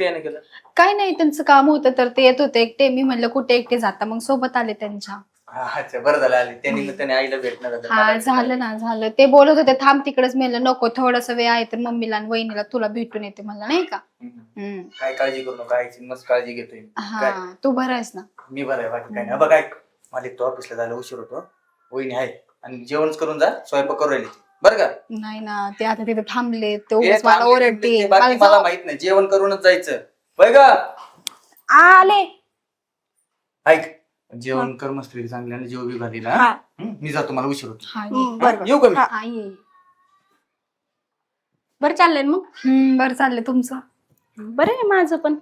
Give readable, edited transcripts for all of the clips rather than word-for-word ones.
काय नाही केलं? काय नाही, त्यांचं काम होतं तर ते येत होते एकटे. मी म्हणलं कुठे एकटे जाता, मग सोबत आले त्यांच्या. अच्छा बरं झालं आले त्यांनी, मग त्याने आईला भेटणार होतं. हा झालं ना, झालं. ते बोलत होते थांब तिकडेच. म्हणलं नको, थोडस वेळ आहे तर मम्मीला आणि वहिनीला तुला भेटून येते म्हणलं, नाही का. काय काळजी करू नका, आईची मस्त काळजी घेतोय. हा तू बरा आहेस ना? मी बरं आहे, बाकी काय नाही. बघ काय मला तो ऑफिसला जायला उशीर होतो, वहिनी आहे आणि जेवण करून जा, स्वयंपाक करू राहिली बरं का. नाही ना, ते आता तिथे थांबले, ते ते उगाच मला थांबले, ओरडते. बाकी मला माहित नाही, जेवण करूनच जायचं बघ का. आले. ऐक, जेवण कर मस्त चांगले आणि जेव बी घाली ना. मी जातो, मला उशीर होतो. बरं येऊ का मी? आई. बरं चाललंय मग. बरं चाललंय तुमचं? बरं आहे माझं पण.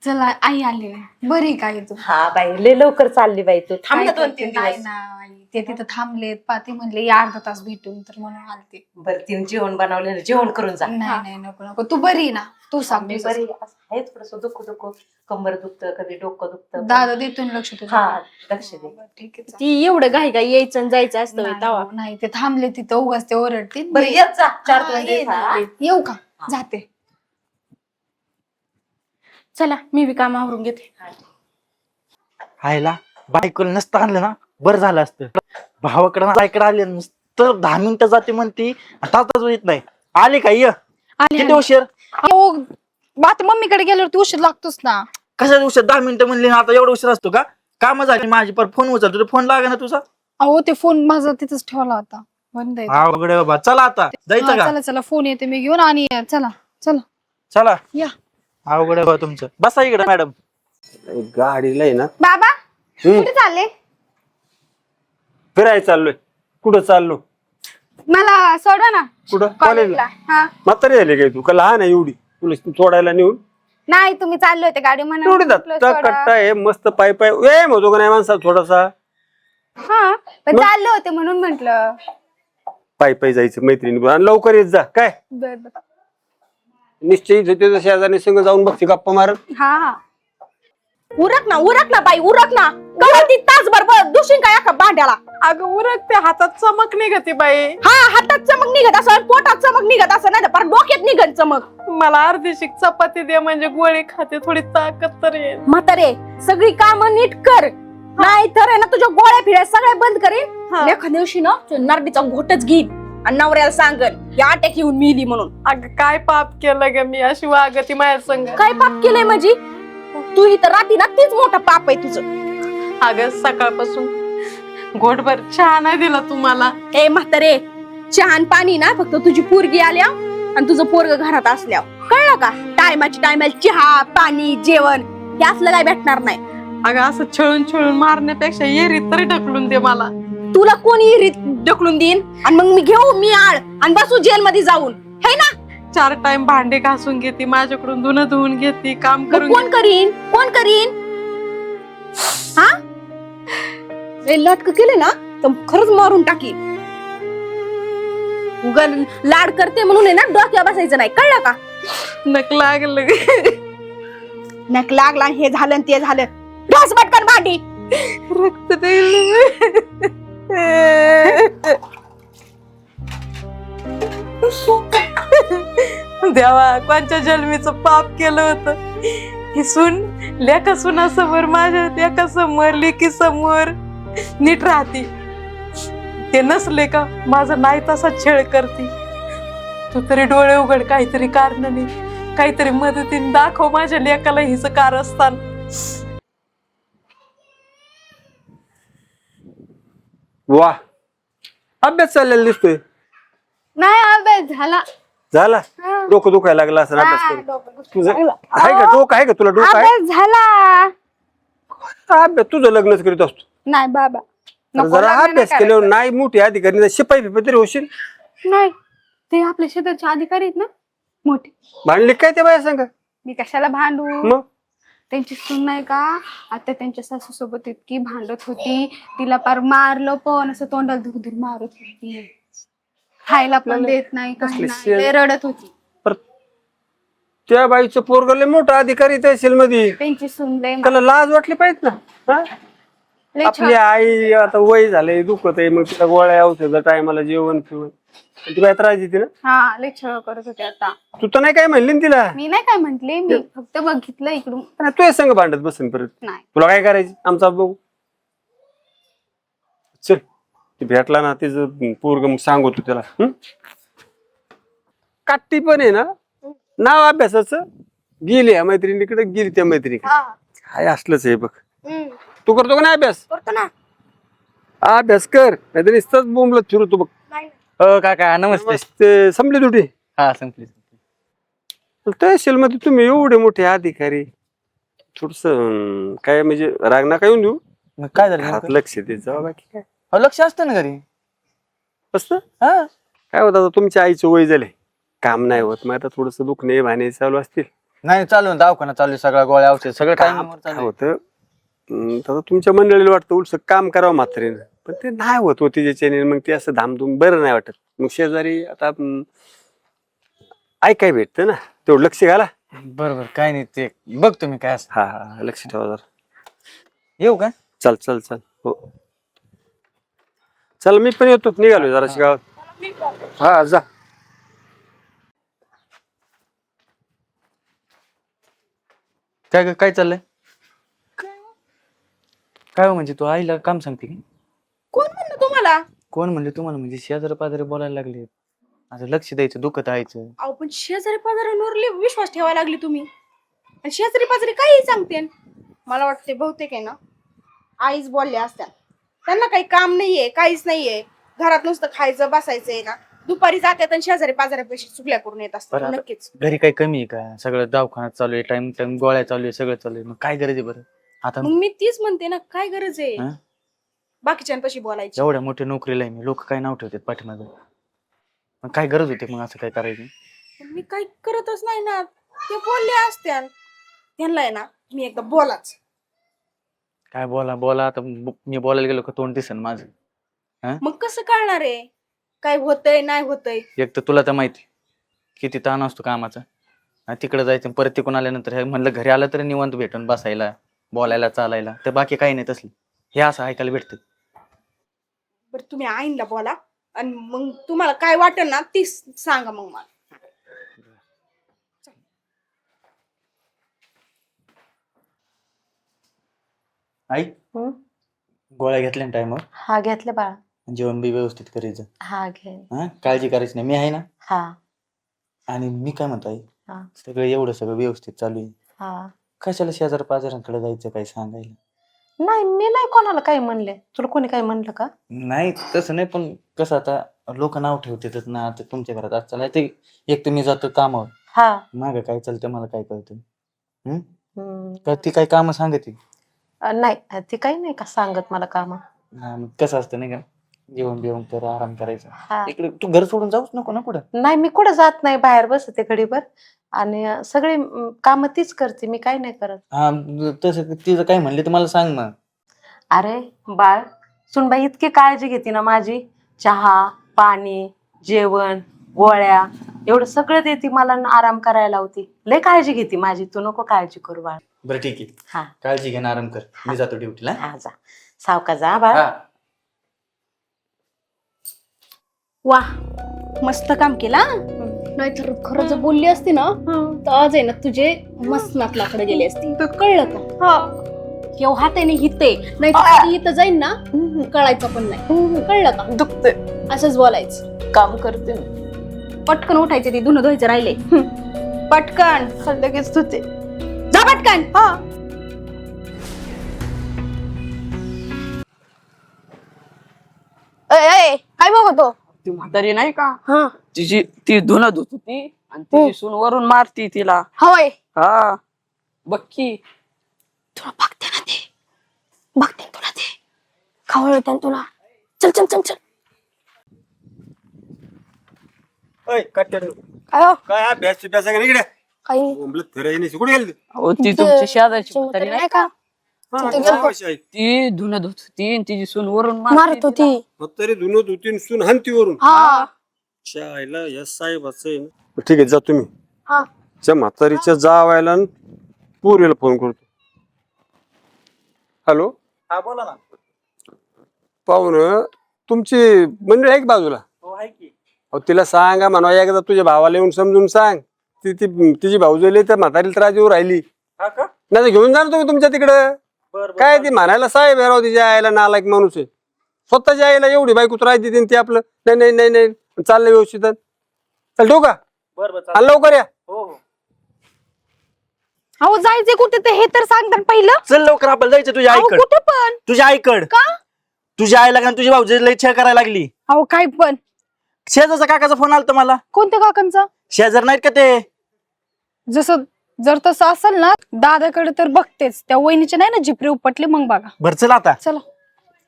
चला, आई आली बरी काय तू? हा बाई, लय लवकर चालली बाई तू. थांब ना 2-3 नाही दिवस. ना आई, ते तिथं थांबलेत पाते म्हणले या अर्धा तास भेटून, तर म्हणून आलते. बरं तिने जेवण बनवलेलं, जेवण करून जा. नाही नाही, नको नको, तू बरी आहे ना? तू सांग. मी बरी आहे, थोडस दुखू कंबर दुखतं, कधी डोकं दुखतं. दादा देतो ना लक्ष तुझं? हा लक्ष दे. ठीक आहे. ती एवढं घाई घाई यायचं आणि जायचं असतं तवा. नाही, ते थांबले तिथं, उगाच ते ओरडतील. बरं येत जा 4-5 दिवस. येऊ का? जाते. चला मी बी काम आवरून घेते. आयला बायकोला नसतं आणलं ना बरं झालं असतं. भावाकडे बायकडे आले नुसतं 10 मिनिटं जाते म्हणती, तातच येत नाही. आले का? ये किती उशीर? आता मम्मीकडे गेल्यावर उशीर लागतोच ना. कशाचा उशीर? 10 मिनिटं म्हणली ना, आता एवढा उशीर असतो का? काम झाली माझी, पर फोन उचलतो, फोन लागा ना तुझा. अहो ते फोन माझा तिथंच ठेवला होता, बंद आहे. अवघड आहे बाबा. चला आता जायचं का? चला चला, फोन येते मी घेऊन. आणि चला चला चला या. अवघड आहे बाबा तुमचं. बसा इकडे मॅडम. गाडीला आहे ना, बाबा कुठे चालले? फिरायला चाललोय. कुठं चाललो? मला सोडा ना कुठं? कॉलेजला. हा म्हातारी झाली काय तू? का लहान आहे एवढी तुला सोडायला नेऊन? नाही, तुम्ही चालले होते गाडी म्हणून एवढी म्हटलं दत्ता सोडा. कट्टा आहे मस्त, पाय पाय ए म्हणतो का नाही माणसा थोडासा. हा पण चालले होते म्हणून म्हंटल. पाय पाय जायचं मैत्रिणी आणि लवकर येत जा. काय बर बर. निश्चय त्याच्या शेजारी संग जाऊन बघते गप्पा मारत. हा उरक ना बाई, उरक ना. कवर ती तासभर दुशीन काय अख्खा भांड्याला. अगं उरकते, हातात चमक निघते बाई. हा हातात चमक निघत असं, पोटात चमक निघत असं, नाही तर डोक्यात निघत चमक. मला अर्धीशी चपाती दे, म्हणजे गोळी खाते, थोडी ताकद तर येईल. म्हातारे सगळी कामं नीट कर, नाही तर आहे ना तुझ्या गोळ्या फिड्या सगळ्या बंद करीन. एखाद्या दिवशी ना नरडीचा घोटच घेईन आणि नवऱ्याला सांगन की अटॅक येऊन मिली म्हणून. अगं काय पाप केलं ग मी, अशी वागती माझ्या संग. काय पाप केलंय माझी? तू ही तर राहती ना, तीच मोठा पाप आहे तुझं. अगं सकाळपासून घोटभर चहा नाही दिला तुम्हाला. ए म्हातारे, चहान पाणी ना फक्त तुझी पोरगी आल्या आणि तुझं पोरग घरात असल्या, कळलं का? टायमाला चहा पाणी जेवण हे असलं काय भेटणार नाही. अगं असं छळून मारण्यापेक्षा येरीत तरी ढकलून दे मला. तुला कोणी ढकलून देईन आणि मग मी घेऊ मी आळ आणि बसू जेल मध्ये जाऊन, है ना? 4 टाइम भांडे घासून घेते, माझ्याकडून धुणं धुवून घेते, काम मग करून कोण करीन? हा लटक केले ना तर खरंच मारून टाकी. उगाच लाड करते म्हणून आहे ना डोक्यावर बसायचं नाही, कळलं का? नक लागलं. नक लागला, हे झालं आणि ते झालं. घास पटकन भांडी. रक्त देईल. देवा, कोणच्या जन्मीचं पाप केलं होतं. ही सून लेका सुनासमोर, माझ्या एका समोर लेकी समोर नीट राहती, ते नसले का माझा नाही तसा छेळ करती. तू तरी डोळे उघड, काहीतरी कारणाने, काहीतरी मदतीने दाखव माझ्या लेकाला हिच कारस्थान. वा, अभ्यास चाललेला दिसतोय. नाही, अभ्यास झाला. झाला? डोकं दुखायला लागला असं अभ्यास करून. तुझं आहे का डोकं? आहे का तुला डोकं? आहे अभ्यास झाला. अभ्यास तुझं लग्नच करीत असतो. नाही बाबा, तर नको, जरा लग्न अभ्यास नाही केल्यावर नाही मोठी अधिकारी नाही, शिपाई फिपाई तरी होशील. नाही, ते आपल्या शेताचे अधिकारी आहेत ना मोठे. भांडली काय ते बाया सांगा मी कशाला भांडू? मग. त्यांची सून नाही का आता त्यांच्या सासू सोबत इतकी भांडत होती, तिला पार मारलं पण, असं तोंडाला धुर मारत होती, खायला पण देत नाही, काही नाही, लय रडत होती. त्या बाईचं पोरग लय मोठा अधिकारी तहसील मध्ये. त्यांची सून लय त्याला लाज वाटली पाहिजे ना. हा? लय आपली आई आता वय झालंय दुखत आहे, मग तिला गोळ्या औषध टायमाला जेवण फिवण ती काय त्रास देते ना. हा लय छळ करत होते आता. तू तर नाही काय म्हणली ना तिला. मी नाही काय म्हंटले, मी फक्त बघितलं इकडून. तू हे संग भांडत बसन परत. नाही तुला काय करायचं आमचा बघू. चल ती भेटला ना तिचं पोरग मग सांगतो त्याला. काट्टी पण आहे ना नाव अभ्यासाचं, गेली या मैत्रिणीकडे, गेली त्या मैत्रिणीकडे. काय असलंच आहे बघ. तू करतो का नाही अभ्यास. करतो ना. अभ्यास कर, नाहीतर नुसताच बोंबलत फिरतो बघ. हो काका नमस्ते. ते संपली तुटी. हा संपली. तहसील मध्ये तुम्ही एवढे मोठे अधिकारी, थोडस काय म्हणजे राग नका येऊन देऊ. मग काय झालं घरात नेमकं? लक्ष देत जावं, बाकी काय लक्ष असतं ना घरी. असतं. हा काय होत आता तुमच्या आईचं वय झाले, काम नाही होत, मग आता थोडस दुखणे भाणे चालू असतील. नाही चालू ना, दवाखाना चालू आहे, सगळ्या गोळ्या औषध सगळं काम टाइम काय होतं आता तुमच्या मंडळीला वाटतं उलट काम करावं म्हातारीनं, पण ते नाही होत होती ज्याच्याने, मग ते असं धामधूम बरं नाही वाटत. मग शेजारी आता ऐकाय भेटतं ना, तेवढं लक्ष घाला. बरोबर काय नाही ते बघ तुम्ही काय असं. हा हा लक्ष ठेवा जरा. येऊ का. चल चल चल. हो चल मी पण येतो, निघालो जराशी गावात. हा जा. काय चाललंय. काय हो म्हणजे तू आईला काम सांगते की. कोण म्हणलं तुम्हाला. कोण म्हणले तुम्हाला, म्हणजे शेजारी पाजारी बोलायला लागले. आता लक्ष द्यायचं, दुखत आईचं. अहो पण शेजारी पाजाऱ्यांवर विश्वास ठेवायला लागली तुम्ही, आणि शेजारी पाजारी काही सांगते. मला वाटते बहुतेक आहे ना आईच बोलल्या असत्या. त्यांना काही काम नाहीये, काहीच नाहीये, घरात नुसतं खायचं बसायचंय ना, दुपारी जातात आणि शेजारी पाजाऱ्यापेक्षा चुकल्या करून येत असतात. बरं आता नक्कीच घरी काही कमी आहे का. सगळं दवाखान्यात चालू आहे, टाइम टाइम गोळ्या चालू आहे, सगळं चालू आहे. मग काय गरज आहे बरं आता. मग मी तीच म्हणते ना, काय गरज आहे हं? बाकीच्यांपाशी बोलायची. एवढ्या मोठ्या नोकरीला आहे मी, लोक काय नाव ठेवतात पाठीमागे. मग काय गरज होती मग असं काय करायची. पण मी काही करतच नाही ना, ते बोलले असत्या. त्यांना आहे ना मी एकदा बोलाच. काय बोला आता मी बोलायला गेलो का तोंड दिसन माझं. मग कसं कळणार आहे काय होतंय नाही होतंय. एक तर तुला तर माहिती किती ताण असतो कामाचा. तिकडे जायचं परत तिकडून आल्यानंतर हे म्हणलं घरी आलं तरी निवांत भेटून बसायला, बोलायला, चालायला. तर बाकी काही नाही तसलं. हे असं ऐकायला भेटतं. बरं तुम्ही आईनला बोला, आणि मग तुम्हाला काय वाटेल ना ती सांगा मग मला. आई गोळ्या घेतल्या ना टायमवर. हा घेतले बाळा. जेवण बी व्यवस्थित करायचं. हा घे. हा काळजी करायची नाही, मी आहे ना. हा आणि मी काय म्हणतो आई, हा. सगळं एवढं सगळं व्यवस्थित चालू आहे, हा. कशाला शेजार पाजारांकडे जायचं काय सांगायला. नाही मी नाही कोणाला काही म्हणले. तुला कोणी काही म्हणलं का. नाही तसं नाही, पण कसं आता लोक नाव ठेवतात ना. आता तुमच्या घरात आज चालाय ते, एक तर मी जातो कामावर, हा. मागं काय चालतं मला काय कळतं. हम्म. का ती काही कामं सांगते. नाही ती काही नाही का सांगत मला काम. मग कसं असतं नाही का, जेवण बिवण कर, आराम करायचा. हा. इकडे तू घर सोडून जाऊच नको ना कुठं. नाही मी कुठं जात नाही, बाहेर बसते घडीभर, आणि सगळी काम तीच करते, मी काही नाही करत. हा तसं तिचं काय म्हणले तर मला सांग मग. अरे बाळ, सुनबाई इतकी काळजी घेते ना माझी. चहा पाणी जेवण गोळ्या एवढं सगळं देते मला, आराम करायला लावती. लय काळजी घेते माझी, तू नको काळजी करू बाळ. बरं ठीक आहे, हा काळजी घे ना, आराम कर. मी जातो ड्युटीला. हा जा, सावका जा बाळ. वा मस्त काम केला. नाहीतर खरं जर बोलली असती ना तर आज आहे ना तुझे मस्त नाकलाकडे गेली असती. कळलं का. किंवा हात आहे ना हिते, नाही तर इथं जाईन ना कळायचं पण नाही. कळलं का. दुखते. असंच बोलायचं. काम करते मी. पटकन उठायचे, ते धुणं धुवायचं राहिले. पटकन लगेच धुते. जा पटकन. काय बघतो. ती म्हातारी नाही का, तिची ती धुणं धुत होती आणि तिची सून वरून मारती तिला. होय. हा बघ की. तुला बघते ना ते, बघते तुला ते खवळते तुला. चल चल चल चल. काय अभ्यास इकडे काही कुठे गेली. हो ती तुमची शेजारची म्हातारी नाही का, तू ती धुणं धुत होती आणि तिची सून वरून मारत होती. तरी धुनत होती सून हंतीवरून. हा शाळेला या साहेबाचं आहे ना. ठीक आहे जा तुम्ही. हा. त्या म्हातारीच्या जावायला पूर्वीला फोन करतो. हॅलो हा बोला ना. पाहुणं तुमची मंडळी आहे की बाजूला? हो आहे की. अहो तिला सांगा म्हणा एकदा तुझ्या भावाला येऊन समजून सांग. तिची भाऊजली तर म्हातारी त्रास येऊ राहिली. हा का? नाही तर घेऊन जा ना तुम्ही तुमच्या तिकडं. बर काय ती म्हणायला साहेब राव तिच्या आईला नालायक माणूस आहे. स्वतःच्या आईला एवढी बायको त्रास देते ती आपलं नाही नाही नाही नाही चाललं व्यवस्थित. चल ठेवू का? बर बर आणि लवकर या. हो हो अहो जायचे कुठे ते हे तर सांगतात पहिलं. चल लवकर आपल्याला जायचं तुझ्या अहो आईकड. कुठं पण तुझ्या आईकड का? तुझ्या आईला का तुझी भाऊजी लई छळ करायला लागली. अहो काय पण शेजारचा काकाचा फोन आलता मला. कोणत्या काकांचा? शेजार नाहीत का ते? जसं जर तसं असेल ना दादाकडे तर बघतेच, त्या वहिनीचे नाही ना जिपरे उपटले मग बघा. बर चल आता चला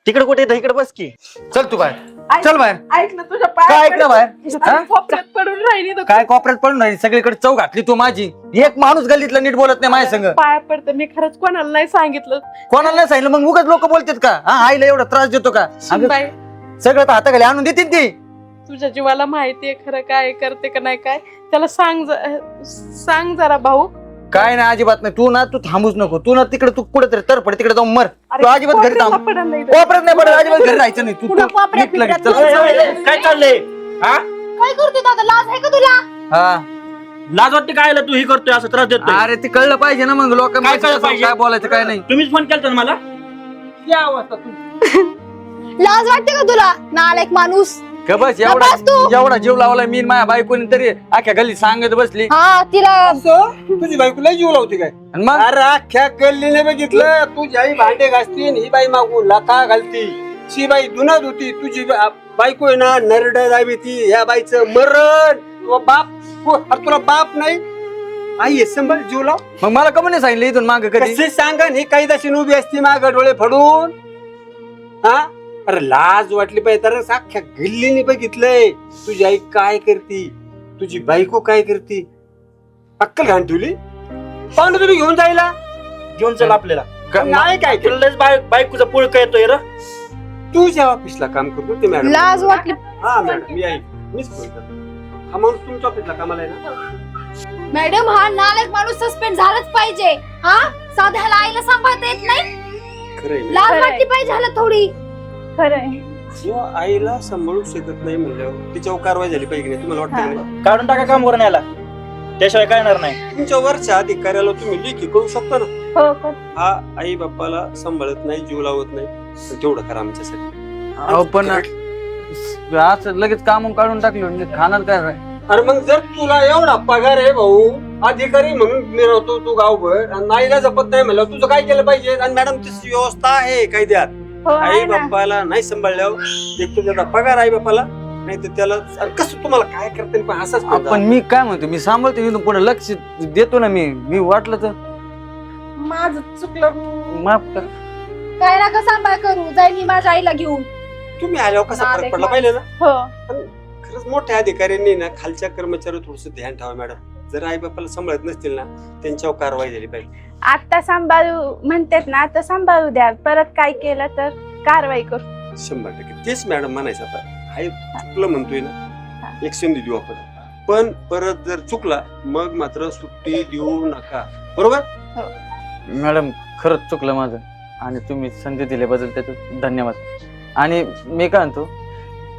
तिकडे कुठे येतं इकडे बस की. चल तू बाहेर, चल बाहेर. ऐक ना तुझ्या काय ऐक ना बाहेर हा? कोपऱ्यात पडून राहिली तर काय कॉपऱ्यात पडून राहिली, सगळीकडे चौ घातली तू माझी. एक माणूस गल्लीतला नीट बोलत नाही माझ्या संग. पाया पडतं, मी खरंच कोणाला नाही सांगितलं. कोणाला नाही सांगितलं मग उगाच लोक बोलतात का? हा आईला एवढा त्रास देतो का? अगं, सुनबाई, सगळं तर हाताखाली आणून देतील ती. तुझ्या जीवाला माहितीये खरं काय करते का नाही काय, त्याला सांग जरा भाऊ. काय नाही अजिबात नाही. तू ना तू थांबूच नको. तू ना तिकडे तू कुठे तरी तरफड तिकडे जाऊन मर. तू अजिबात घरी थांब. पडलं नाही. कोपऱ्यात नाही पडत, अजिबात घरी राहायचं नाही. तू पुढं कोपऱ्यात नीट लगेच चल. बिपऱ्यात काय चाललंय? हा काय करते दादा, लाज आहे का तुला? हा लाज वाटते काय तू ही करतोय असं त्रास देतोय? अरे ते कळलं पाहिजे ना मग लोक काय कळलं पाहिजे? काय बोलायचं काय नाही. तुम्हीच फोन केलता ना मला. लाज वाटते का तुला नालायक माणूस? का बस बस तू. एवढा जीव लावला मी आणि माझ्या बायकोनी तरी अख्ख्या गल्ली सांगत बसली. हा तिला तुझी बायकोला जीव लावते काय? आणि मग अरे अख्ख्या गल्लीने बघितलं तुझी आई भांडे घासती आणि ही बाई मागून लाथा घालती. शी बाई धुनात होती. तुझी बायको आहे ना नरड दाबी ती. ह्या बाईचं मरण. अरे तुला बाप नाही आई आहे, संभाळ जीव लाव. मग मला कमी नाही सांगितलं इथून माग कधी? कसे सांगा ही काही तशी उभी असती माग डोळे फडून. हा अरे लाज वाटली पाहिजे. तर अख्ख्या गल्लीने बघितलंय तुझी आई काय करती, तुझी बायको काय करती. अक्कल घाण ठेवली. पाहुणे तुम्ही घेऊन जायला घेऊन चल आपल्याला. नाही काय तुला लयच बायकोचा पुळका येतोय र. तू ज्या ऑफिसला काम करतो ते मॅडम. लाज वाटली. हा मॅडम मी मीच फोन करतो. हा माणूस तुमच्या ऑफिसला कामाला आहे ना? मॅडम हा नालायक माणूस सस्पेंड झालाच पाहिजे. हा साध्याला आईला सांभाळता येत नाही. खरंय ना. लाज वाटली पाहिजे ह्याला थोडी. खरंय. जेव्हा आईला सांभाळू शकत नाही म्हणल्यावर तिच्यावर कारवाई झाली पाहिजे नाही तुम्हाला वाटतं की नाही? काढून टाका काम करून याला, त्याशिवाय काय येणार नाही. तुमच्या वरच्या अधिकाऱ्याला तुम्ही लेखी करू शकता ना. हो कर. हा आई बाप्पाला सांभाळत नाही, जीव लावत नाही, तर तेवढं करा आमच्यासाठी. अहो पण असं लगेच काम काढून टाकलं खाणार काय रे? अरे मग जर तुला एवढा पगार आहे भाऊ, अधिकारी म्हणून मिळवतो तू गावभर आणि नाईला जपत नाही म्हणलं तुझं काय केलं पाहिजे? आणि मॅडम तशी व्यवस्था आहे कायद्यात. हो आई आहे ना. बाप्पाला नाही सांभाळल्यावर एक तुझ्या पगार आई बाप्पाला नाही तर त्याला अरे कसं तुम्हाला काय करते पण असाच पण मी काय म्हणतो, मी सांभाळतो इथून पुढे लक्ष देतो ना. मी वाटलं तर माझं चुकलं. माफ कर. काय नका सांभाळ करू, जाईल मी माझ्या आईला घेऊन. तुम्ही आल्यावर कसा फरक नालायक पडला पाहिजे ना. हो खरंच मोठ्या अधिकाऱ्यांनी ना खालच्या कर्मचाऱ्यावर थोडस ध्यान ठेवा मॅडम. जर आई बाप्पाला सांभाळत नसतील ना त्यांच्यावर कारवाई झाली पाहिजे. आता सांभाळू म्हणतात ना, आता सांभाळू द्या. परत काय केलं तर कारवाई करू. 100% तेच मॅडम म्हणायचं. आता आई चुकलं म्हणतोय ना, एक संधी देऊ आपण. पण परत जर चुकला मग मात्र सुट्टी देऊ नका. बरोबर मॅडम खरंच चुकलं माझं आणि तुम्ही संधी दिल्याबद्दल त्याचं धन्यवाद. आणि मी काय म्हणतो,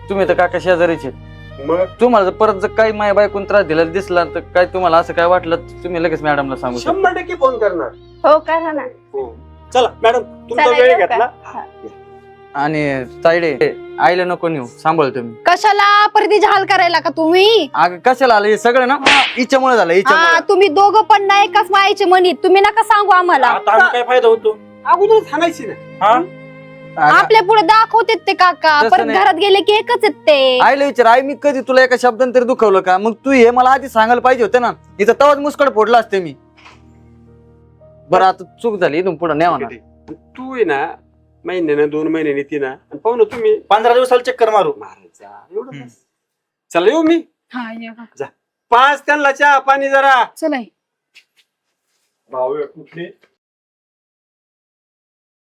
तुम्ही तर काका शेजारीचे, मग तुम्हाला जर परत जर काही माझ्या बायकोन त्रास दिला दिसला तर काय तुम्हाला असं काय वाटलं तर तुम्ही लगेच मॅडमला सांगू शकता. 100% फोन करणार. हो करा ना. हो चला मॅडम तुमचा चला, वेळ येऊ का? घेतला. आणि तायडे आईला नको नेऊ, सांभाळ तुम्ही. कशाला परतीचे हाल करायला का तुम्ही? अगं कशाला आलं हे सगळं ना हिच्यामुळे झालं. हा हिच्यामुळे तुम्ही दोघं पण नाही एकाच मायाचे म्हणीत. तुम्ही नका सांगू आम्हाला. आता आम्ही काय फायदा होतो? अगोदर सांगायची ना. हा आपल्या पुढे दाखवतेत ते काका, तसं परत नाही. घरात गेले की एकच आहेत ते. आईला विचार, आई मी कधी तुला एका शब्दाने तरी दुखवलं का? मग तू हे मला आधी सांगायला पाहिजे होतं ना. इथं तवाच मुस्कड फोडला असते मी. बरं आता चूक झाली, इथून पुढे नाही होणार. तू आहे ना महिन्यानं 2 महिन्याने ती ना आणि पाहू ना तुम्ही 15 दिवसाला चक्कर मारू. मारायचा एवढं बस. चला येऊ मी. हा ये बा. 5 त्यांना चहा पाणी जरा. चला भाऊ कुठले